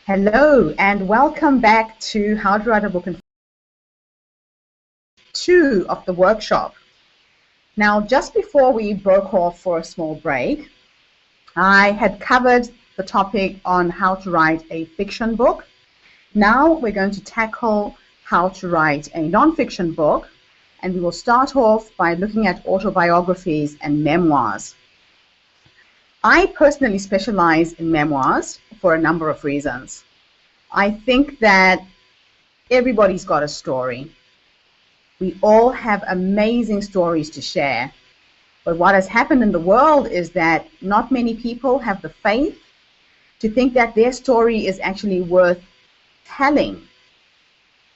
Hello and welcome back to How to Write a Book in 2 of the workshop. Now, just before we broke off for a small break, I had covered the topic on how to write a fiction book. Now we're going to tackle how to write a non-fiction book, and we will start off by looking at autobiographies and memoirs. I personally specialize in memoirs for a number of reasons. I think that everybody's got a story. We all have amazing stories to share. But what has happened in the world is that not many people have the faith to think that their story is actually worth telling.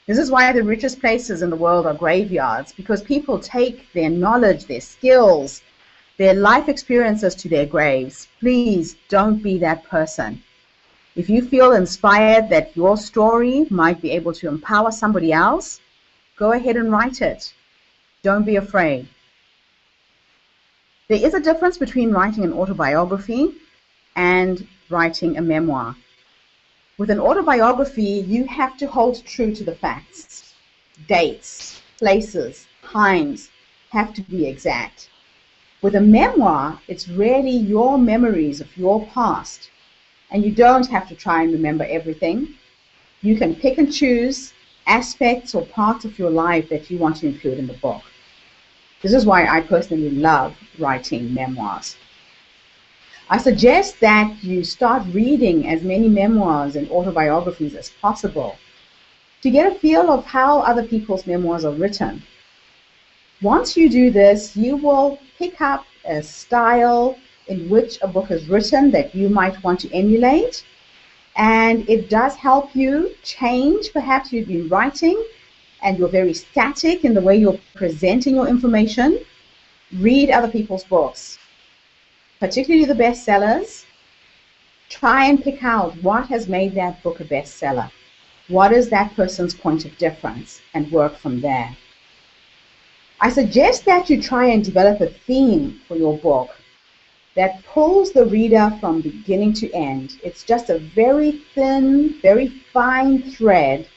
This is why the richest places in the world are graveyards, because people take their knowledge, their skills, their life experiences to their graves. Please don't be that person. If you feel inspired that your story might be able to empower somebody else, go ahead and write it. Don't be afraid. There is a difference between writing an autobiography and writing a memoir. With an autobiography, you have to hold true to the facts. Dates, places, times have to be exact. With a memoir, it's really your memories of your past, and you don't have to try and remember everything. You can pick and choose aspects or parts of your life that you want to include in the book. This is why I personally love writing memoirs. I suggest that you start reading as many memoirs and autobiographies as possible to get a feel of how other people's memoirs are written. Once you do this, you will pick up a style in which a book is written that you might want to emulate, and it does help you change. Perhaps you've been writing and you're very static in the way you're presenting your information. Read other people's books, particularly the bestsellers. Try and pick out what has made that book a bestseller. What is that person's point of difference, and work from there. I suggest that you try and develop a theme for your book that pulls the reader from beginning to end. It's just a very thin, very fine thread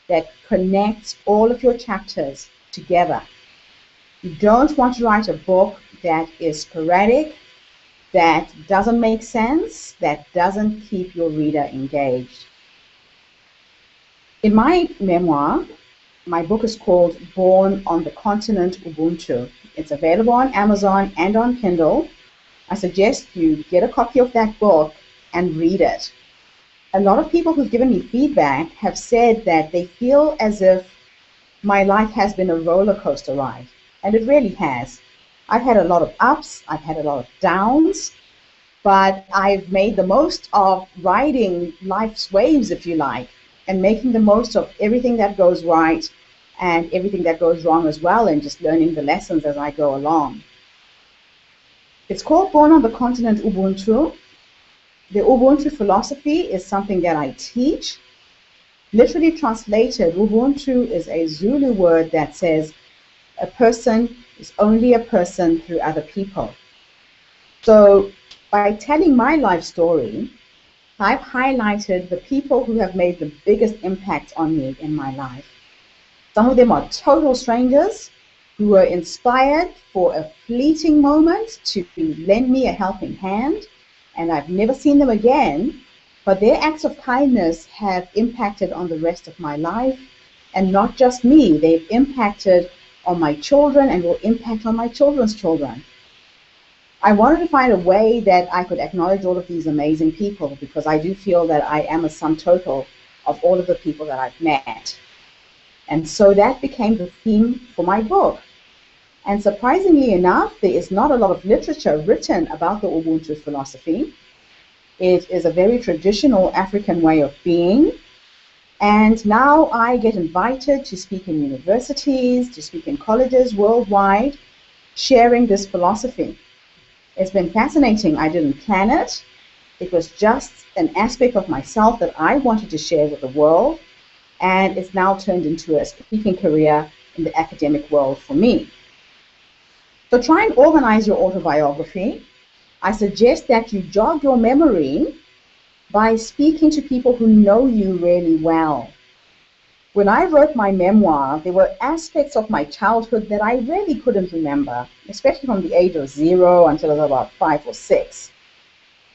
that connects all of your chapters together. You don't want to write a book that is sporadic, that doesn't make sense, that doesn't keep your reader engaged. In my memoir, my book is called Born on the Continent Ubuntu. It's available on Amazon and on Kindle. I suggest you get a copy of that book and read it. A lot of people who've given me feedback have said that they feel as if my life has been a roller coaster ride, and it really has. I've had a lot of ups, I've had a lot of downs, but I've made the most of riding life's waves, if you like, and making the most of everything that goes right and everything that goes wrong as well, and just learning the lessons as I go along. It's called Born on the Continent Ubuntu. The Ubuntu philosophy is something that I teach. Literally translated, Ubuntu is a Zulu word that says a person is only a person through other people. So by telling my life story, I've highlighted the people who have made the biggest impact on me in my life. Some of them are total strangers who were inspired for a fleeting moment to lend me a helping hand, and I've never seen them again, but their acts of kindness have impacted on the rest of my life, and not just me. They've impacted on my children and will impact on my children's children. I wanted to find a way that I could acknowledge all of these amazing people, because I do feel that I am a sum total of all of the people that I've met. And so that became the theme for my book. And surprisingly enough, there is not a lot of literature written about the Ubuntu philosophy. It is a very traditional African way of being. And now I get invited to speak in universities, to speak in colleges worldwide, sharing this philosophy. It's been fascinating. I didn't plan it. It was just an aspect of myself that I wanted to share with the world, and it's now turned into a speaking career in the academic world for me. So try and organize your autobiography. I suggest that you jog your memory by speaking to people who know you really well. When I wrote my memoir, there were aspects of my childhood that I really couldn't remember, especially from the age of 0 until I was about 5 or 6.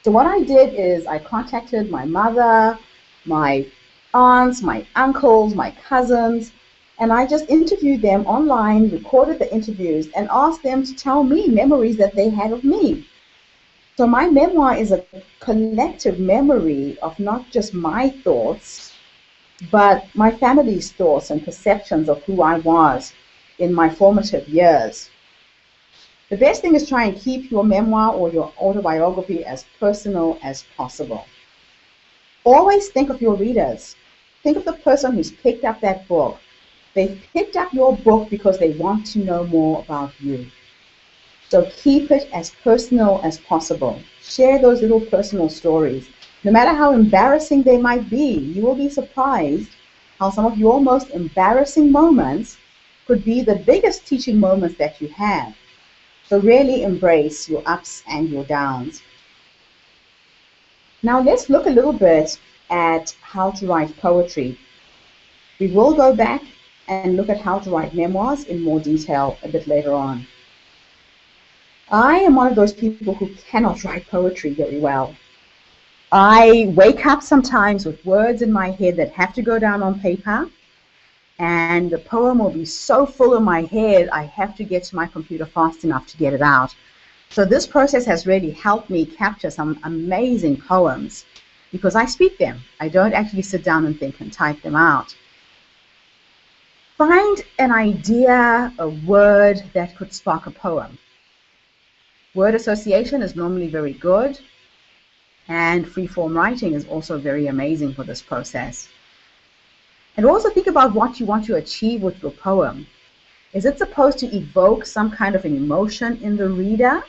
So what I did is I contacted my mother, my aunts, my uncles, my cousins, and I just interviewed them online, recorded the interviews, and asked them to tell me memories that they had of me. So my memoir is a collective memory of not just my thoughts, but my family's thoughts and perceptions of who I was in my formative years. The best thing is try and keep your memoir or your autobiography as personal as possible. Always think of your readers. Think of the person who's picked up that book. They've picked up your book because they want to know more about you. So keep it as personal as possible. Share those little personal stories. No matter how embarrassing they might be, you will be surprised how some of your most embarrassing moments could be the biggest teaching moments that you have. So really embrace your ups and your downs. Now let's look a little bit at how to write poetry. We will go back and look at how to write memoirs in more detail a bit later on. I am one of those people who cannot write poetry very well. I wake up sometimes with words in my head that have to go down on paper, and the poem will be so full in my head, I have to get to my computer fast enough to get it out. So this process has really helped me capture some amazing poems because I speak them. I don't actually sit down and think and type them out. Find an idea, a word that could spark a poem. Word association is normally very good, and free-form writing is also very amazing for this process. And also think about what you want to achieve with your poem. Is it supposed to evoke some kind of an emotion in the reader?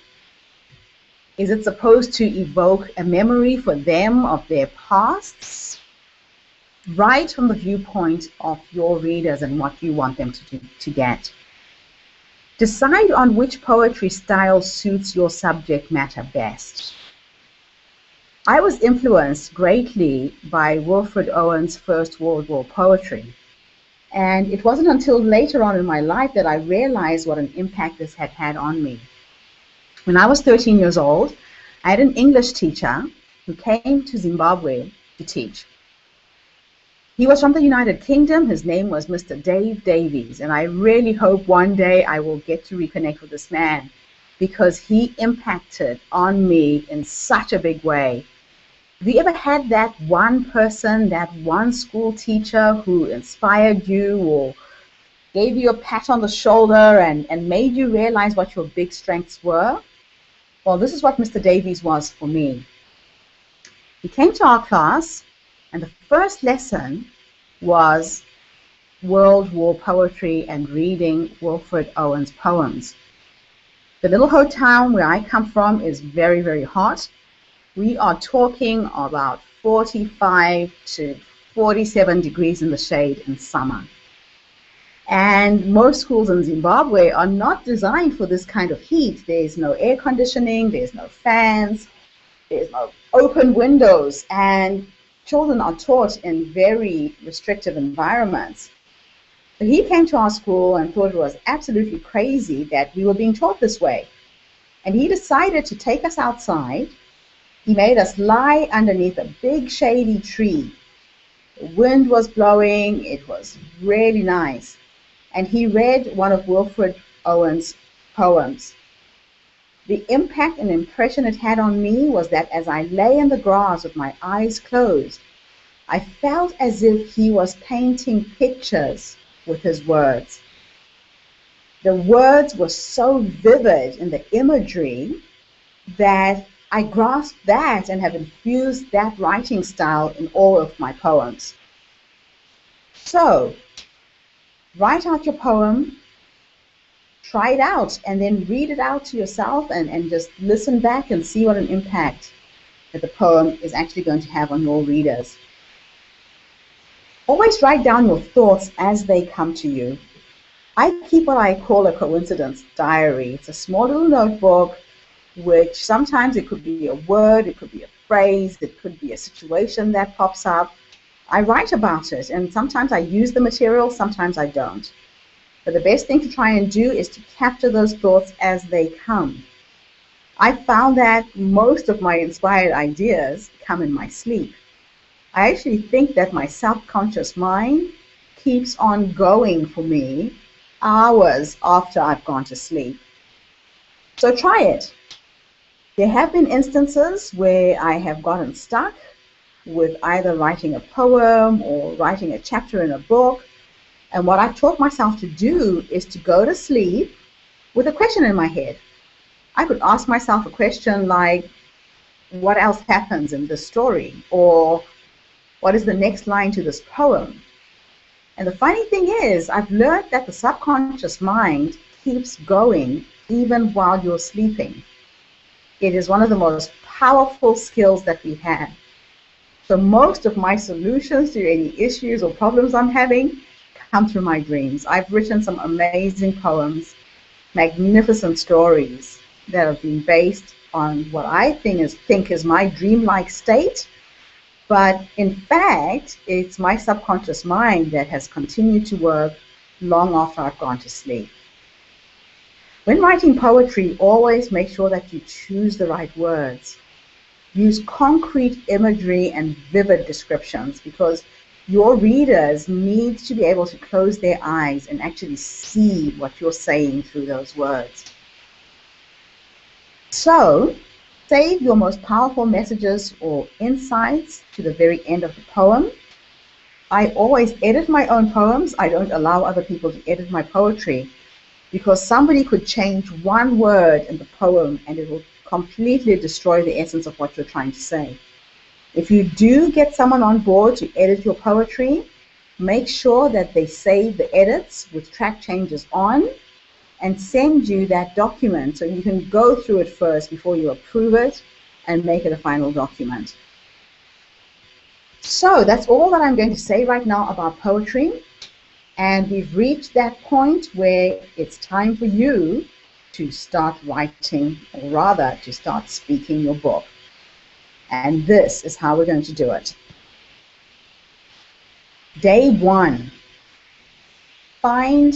Is it supposed to evoke a memory for them of their pasts? Write from the viewpoint of your readers and what you want them to get. Decide on which poetry style suits your subject matter best. I was influenced greatly by Wilfred Owen's First World War poetry. And it wasn't until later on in my life that I realized what an impact this had had on me. When I was 13 years old, I had an English teacher who came to Zimbabwe to teach. He was from the United Kingdom. His name was Mr. Dave Davies, and I really hope one day I will get to reconnect with this man because he impacted on me in such a big way. Have you ever had that one person, that one school teacher who inspired you or gave you a pat on the shoulder and made you realize what your big strengths were? Well, this is what Mr. Davies was for me. He came to our class, and the first lesson was World War poetry and reading Wilfred Owen's poems. The little hotel where I come from is very, very hot. We are talking about 45 to 47 degrees in the shade in summer. And most schools in Zimbabwe are not designed for this kind of heat. There's no air conditioning, there's no fans, there's no open windows, and children are taught in very restrictive environments. So he came to our school and thought it was absolutely crazy that we were being taught this way. And he decided to take us outside. He made us lie underneath a big shady tree. The wind was blowing, it was really nice. And he read one of Wilfred Owen's poems. The impact and impression it had on me was that as I lay in the grass with my eyes closed, I felt as if he was painting pictures with his words. The words were so vivid in the imagery that I grasped that and have infused that writing style in all of my poems. So, write out your poem, try it out, and then read it out to yourself and just listen back and see what an impact that the poem is actually going to have on your readers. Always write down your thoughts as they come to you. I keep what I call a coincidence diary. It's a small little notebook, which sometimes it could be a word, it could be a phrase, it could be a situation that pops up. I write about it, and sometimes I use the material, sometimes I don't. But the best thing to try and do is to capture those thoughts as they come. I found that most of my inspired ideas come in my sleep. I actually think that my subconscious mind keeps on going for me hours after I've gone to sleep. So try it. There have been instances where I have gotten stuck with either writing a poem or writing a chapter in a book. And what I've taught myself to do is to go to sleep with a question in my head. I could ask myself a question like, what else happens in this story? Or what is the next line to this poem? And the funny thing is, I've learned that the subconscious mind keeps going even while you're sleeping. It is one of the most powerful skills that we have. So most of my solutions to any issues or problems I'm having come through my dreams. I've written some amazing poems, magnificent stories that have been based on what I think is my dreamlike state. But in fact, it's my subconscious mind that has continued to work long after I've gone to sleep. When writing poetry, always make sure that you choose the right words. Use concrete imagery and vivid descriptions, because your readers need to be able to close their eyes and actually see what you're saying through those words. So, save your most powerful messages or insights to the very end of the poem. I always edit my own poems. I don't allow other people to edit my poetry, because somebody could change one word in the poem and it will completely destroy the essence of what you're trying to say. If you do get someone on board to edit your poetry, make sure that they save the edits with track changes on and send you that document so you can go through it first before you approve it and make it a final document. So that's all that I'm going to say right now about poetry. And we've reached that point where it's time for you to start writing, or rather to start speaking your book. And this is how we're going to do it. Day 1, find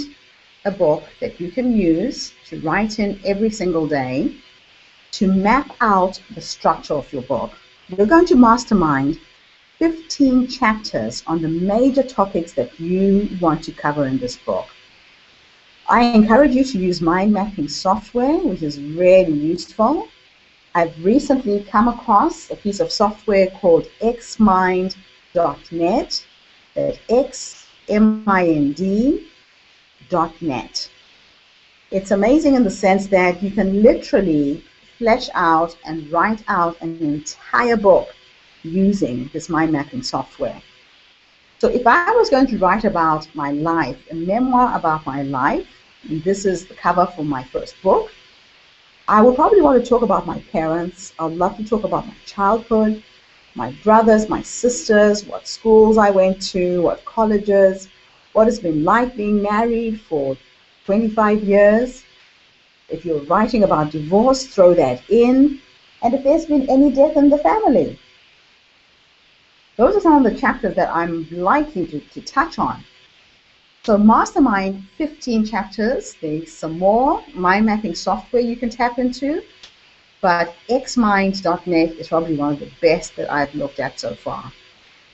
a book that you can use to write in every single day to map out the structure of your book. We're going to mastermind 15 chapters on the major topics that you want to cover in this book. I encourage you to use mind mapping software, which is really useful. I've recently come across a piece of software called xmind.net. That's xmind.net. It's amazing in the sense that you can literally flesh out and write out an entire book using this mind mapping software. So if I was going to write about my life, a memoir about my life, and this is the cover for my first book, I would probably want to talk about my parents. I'd love to talk about my childhood, my brothers, my sisters, what schools I went to, what colleges, what it's been like being married for 25 years. If you're writing about divorce, throw that in. And if there's been any death in the family. Those are some of the chapters that I'm likely to touch on. So Mastermind, 15 chapters. There's some more mind mapping software you can tap into, but xmind.net is probably one of the best that I've looked at so far.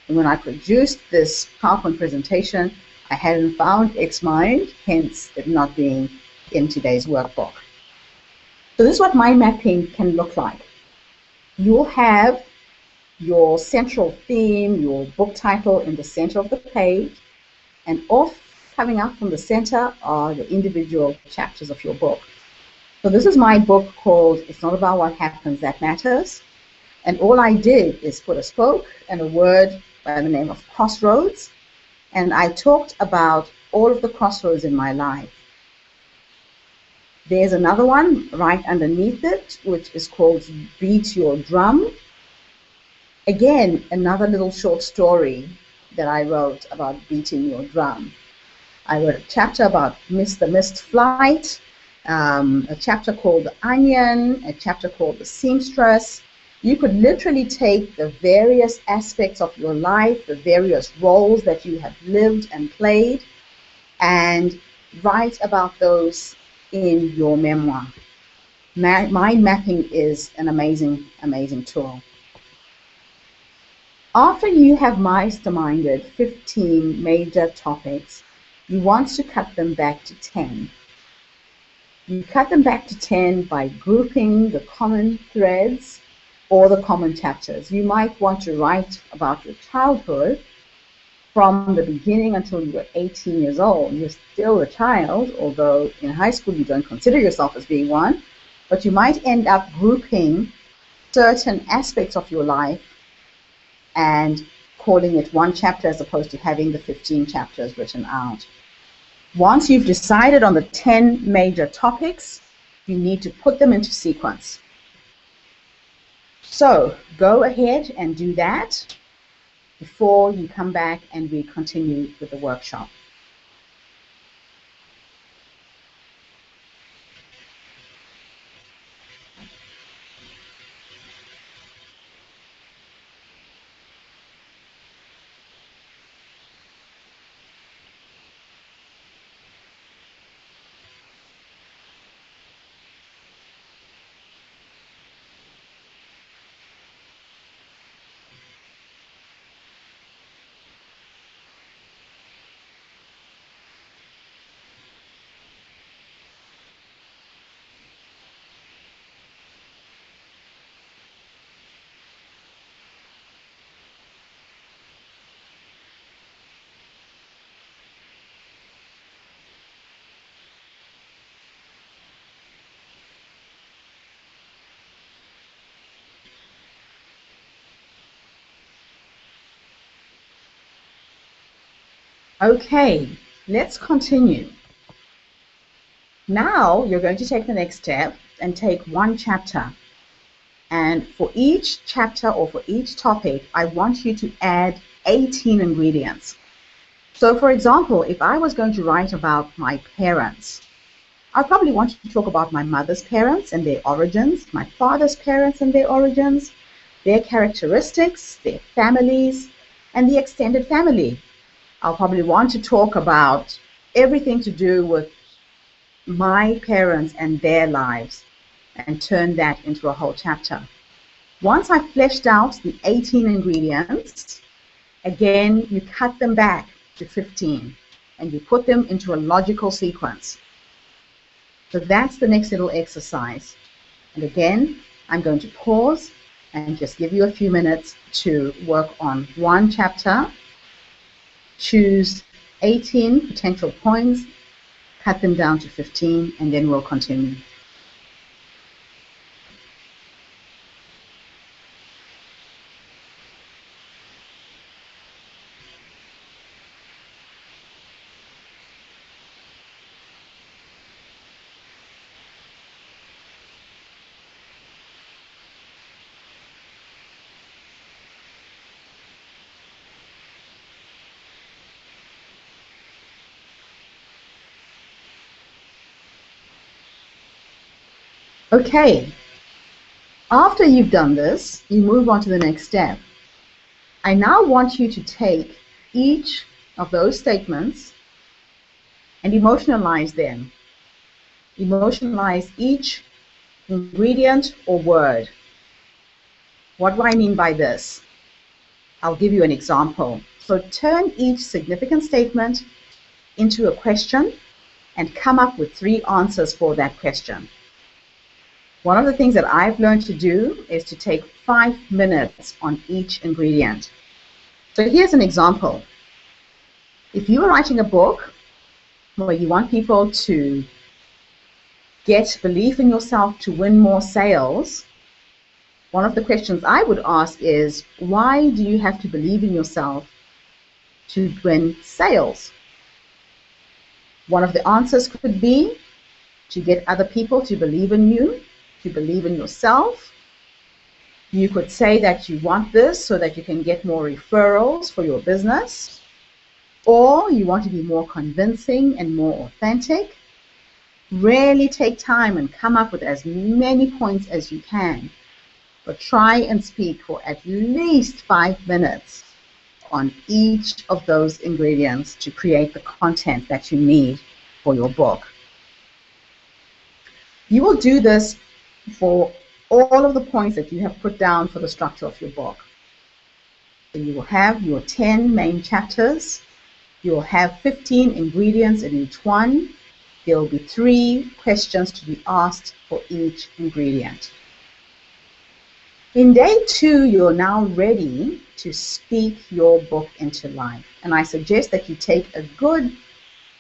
And when I produced this PowerPoint presentation, I hadn't found xmind, hence it not being in today's workbook. So this is what mind mapping can look like. You'll have your central theme, your book title in the center of the page, and off coming up from the center are the individual chapters of your book. So this is my book called It's Not About What Happens That Matters, and all I did is put a spoke and a word by the name of Crossroads, and I talked about all of the crossroads in my life. There's another one right underneath it, which is called Beat Your Drum. Again, another little short story that I wrote about beating your drum. I wrote a chapter about the missed flight, a chapter called The Onion, a chapter called The Seamstress. You could literally take the various aspects of your life, the various roles that you have lived and played, and write about those in your memoir. Mind mapping is an amazing, amazing tool. After you have masterminded 15 major topics, you want to cut them back to 10. You cut them back to 10 by grouping the common threads or the common chapters. You might want to write about your childhood from the beginning until you were 18 years old. You're still a child, although in high school you don't consider yourself as being one, but you might end up grouping certain aspects of your life and calling it one chapter as opposed to having the 15 chapters written out. Once you've decided on the 10 major topics, you need to put them into sequence. So go ahead and do that before you come back and we continue with the workshop. Okay, let's continue. Now you're going to take the next step and take one chapter. And for each chapter or for each topic, I want you to add 18 ingredients. So for example, if I was going to write about my parents, I probably want to talk about my mother's parents and their origins, my father's parents and their origins, their characteristics, their families, and the extended family. I'll probably want to talk about everything to do with my parents and their lives and turn that into a whole chapter. Once I've fleshed out the 18 ingredients, again, you cut them back to 15 and you put them into a logical sequence. So that's the next little exercise. And again, I'm going to pause and just give you a few minutes to work on one chapter. Choose 18 potential points, cut them down to 15, and then we'll continue. Okay, after you've done this, you move on to the next step. I now want you to take each of those statements and emotionalize them. Emotionalize each ingredient or word. What do I mean by this? I'll give you an example. So turn each significant statement into a question and come up with 3 answers for that question. One of the things that I've learned to do is to take 5 minutes on each ingredient. So here's an example. If you are writing a book where you want people to get belief in yourself to win more sales, one of the questions I would ask is, why do you have to believe in yourself to win sales? One of the answers could be to get other people to believe in you, to believe in yourself. You could say that you want this so that you can get more referrals for your business, or you want to be more convincing and more authentic. Really take time and come up with as many points as you can. but try and speak for at least 5 minutes on each of those ingredients to create the content that you need for your book. You will do this for all of the points that you have put down for the structure of your book. So you will have your 10 main chapters. You will have 15 ingredients in each one. There will be 3 questions to be asked for each ingredient. In day 2, you're now ready to speak your book into life. And I suggest that you take a good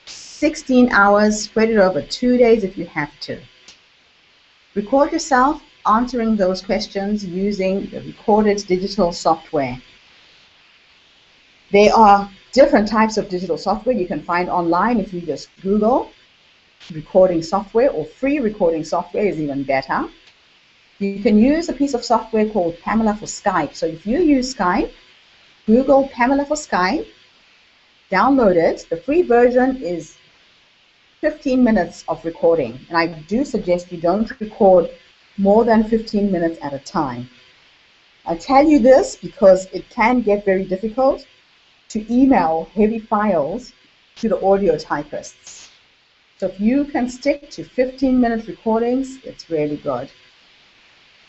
16 hours, spread it over 2 days if you have to. Record yourself answering those questions using the recorded digital software. There are different types of digital software you can find online. If you just Google recording software, or free recording software is even better. You can use a piece of software called Pamela for Skype. So if you use Skype, Google Pamela for Skype, download it. The free version is 15 minutes of recording. And I do suggest you don't record more than 15 minutes at a time. I tell you this because it can get very difficult to email heavy files to the audio typists. So if you can stick to 15-minute recordings, it's really good.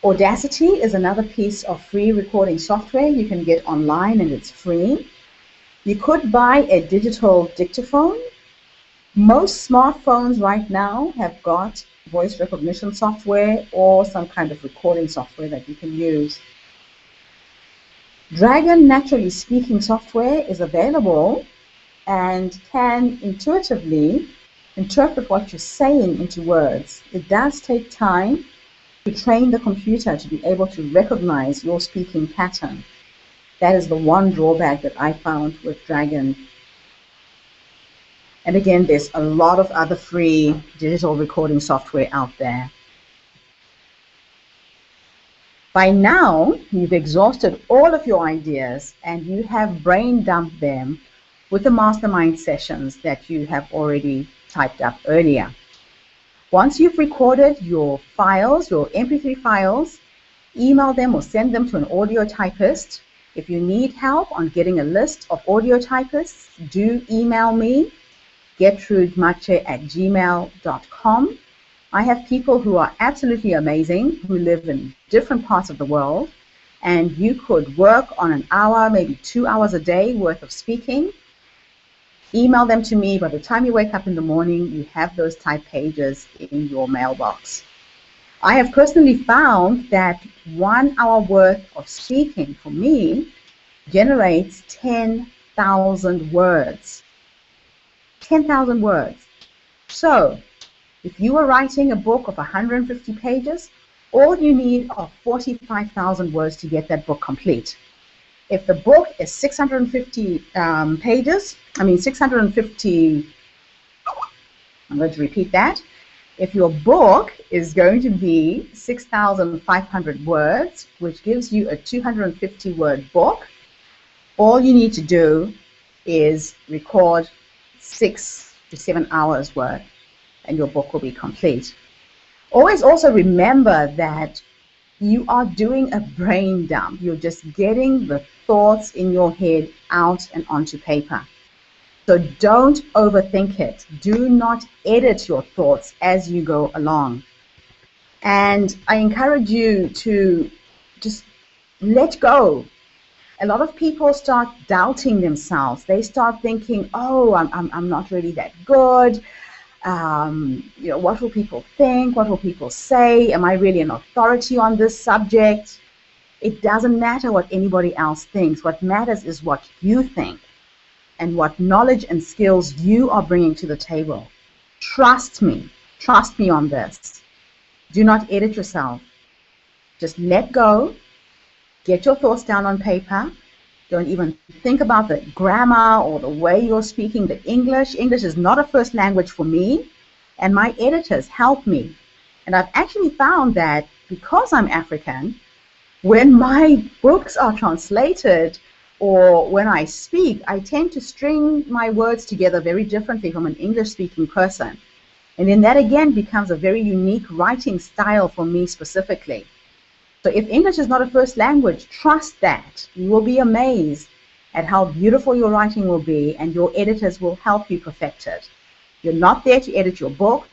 Audacity is another piece of free recording software you can get online, and it's free. You could buy a digital dictaphone. Most smartphones right now have got voice recognition software or some kind of recording software that you can use. Dragon Naturally Speaking software is available and can intuitively interpret what you're saying into words. It does take time to train the computer to be able to recognize your speaking pattern. That is the one drawback that I found with Dragon. And again, there's a lot of other free digital recording software out there. By now, you've exhausted all of your ideas and you have brain dumped them with the Mastermind sessions that you have already typed up earlier. Once you've recorded your files, your MP3 files, email them or send them to an audio typist. If you need help on getting a list of audio typists, do email me, gertrudemache@gmail.com. I have people who are absolutely amazing, who live in different parts of the world, and you could work on an hour, maybe 2 hours a day worth of speaking. Email them to me. By the time you wake up in the morning, you have those type pages in your mailbox. I have personally found that 1 hour worth of speaking for me generates 10,000 words. 10,000 words. So, if you are writing a book of 150 pages, all you need are 45,000 words to get that book complete. If the book is 650 pages, I'm going to repeat that. If your book is going to be 6,500 words, which gives you a 250-word book, all you need to do is record 6 to 7 hours worth, and your book will be complete. Always also remember that you are doing a brain dump. You're just getting the thoughts in your head out and onto paper. So don't overthink it. Do not edit your thoughts as you go along. And I encourage you to just let go. A lot of people start doubting themselves. They start thinking, oh, I'm not really that good. What will people think? What will people say? Am I really an authority on this subject? It doesn't matter what anybody else thinks. What matters is what you think and what knowledge and skills you are bringing to the table. Trust me on this. Do not edit yourself. Just let go. Get your thoughts down on paper. Don't even think about the grammar or the way you're speaking the English. English is not a first language for me, and my editors help me. And I've actually found that because I'm African, when my books are translated or when I speak, I tend to string my words together very differently from an English-speaking person. And then that again becomes a very unique writing style for me specifically. So if English is not a first language, trust that. You will be amazed at how beautiful your writing will be, and your editors will help you perfect it. You're not there to edit your book,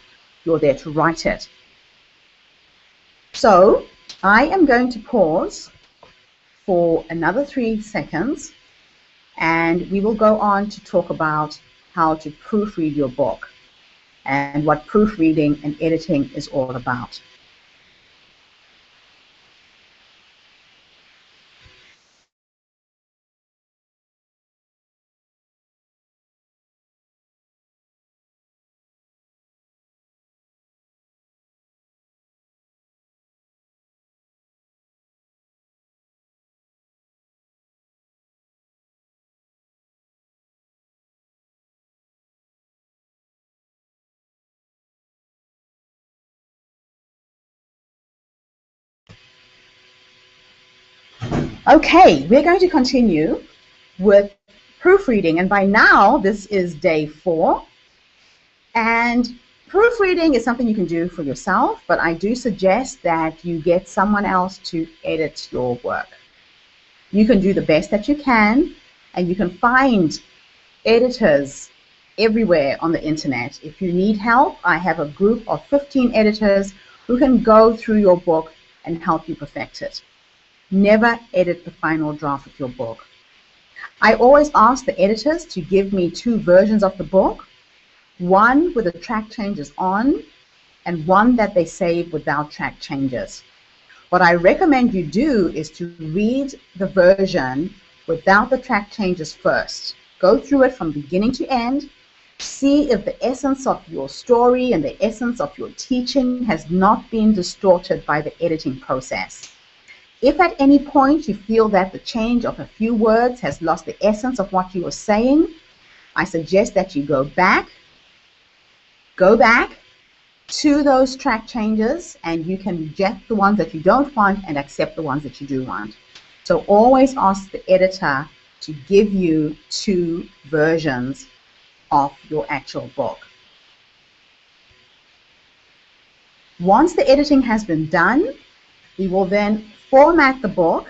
you're there to write it. So I am going to pause for another 3 seconds, and we will go on to talk about how to proofread your book and what proofreading and editing is all about. Okay, we're going to continue with proofreading, and by now this is day 4. And proofreading is something you can do for yourself, but I do suggest that you get someone else to edit your work. You can do the best that you can, and you can find editors everywhere on the internet. If you need help, I have a group of 15 editors who can go through your book and help you perfect it. Never edit the final draft of your book. I always ask the editors to give me 2 versions of the book, one with the track changes on and one that they save without track changes. What I recommend you do is to read the version without the track changes first. Go through it from beginning to end. See if the essence of your story and the essence of your teaching has not been distorted by the editing process. If at any point you feel that the change of a few words has lost the essence of what you were saying, I suggest that you go back to those track changes, and you can reject the ones that you don't want and accept the ones that you do want. So always ask the editor to give you 2 versions of your actual book. Once the editing has been done, we will then format the book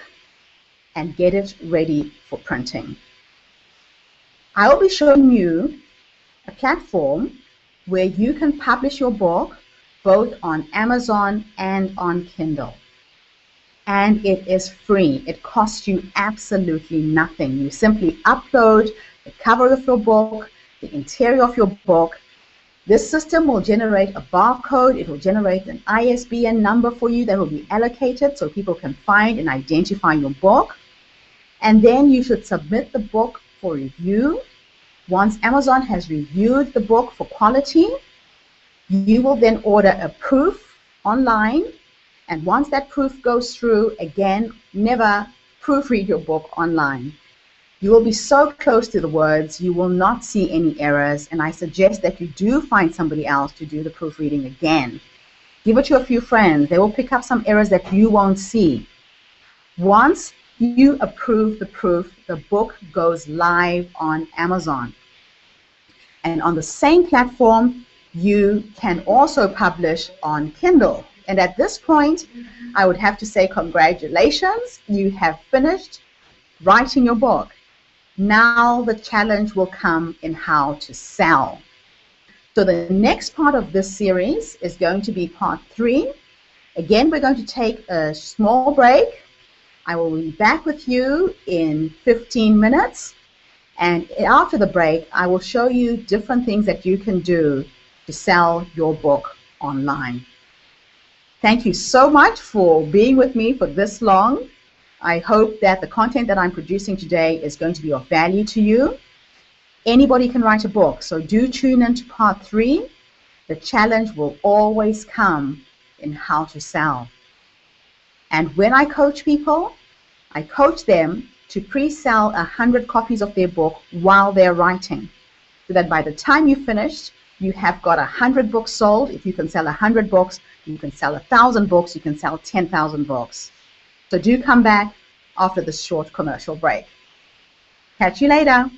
and get it ready for printing. I will be showing you a platform where you can publish your book both on Amazon and on Kindle. And it is free. It costs you absolutely nothing. You simply upload the cover of your book, the interior of your book. This system will generate a barcode. It will generate an ISBN number for you that will be allocated so people can find and identify your book. And then you should submit the book for review. Once Amazon has reviewed the book for quality, you will then order a proof online. And once that proof goes through, again, never proofread your book online. You will be so close to the words, you will not see any errors, and I suggest that you do find somebody else to do the proofreading again. Give it to a few friends. They will pick up some errors that you won't see. Once you approve the proof, the book goes live on Amazon. And on the same platform, you can also publish on Kindle. And at this point, I would have to say congratulations, you have finished writing your book. Now the challenge will come in how to sell. So the next part of this series is going to be part 3. Again, we're going to take a small break. I will be back with you in 15 minutes. And after the break, I will show you different things that you can do to sell your book online. Thank you so much for being with me for this long. I hope that the content that I'm producing today is going to be of value to you. Anybody can write a book, so do tune into part 3. The challenge will always come in how to sell. And when I coach people, I coach them to pre-sell 100 copies of their book while they're writing, so that by the time you finish, you have got 100 books sold. If you can sell 100 books, you can sell 1,000 books, you can sell 10,000 books. So do come back after this short commercial break. Catch you later.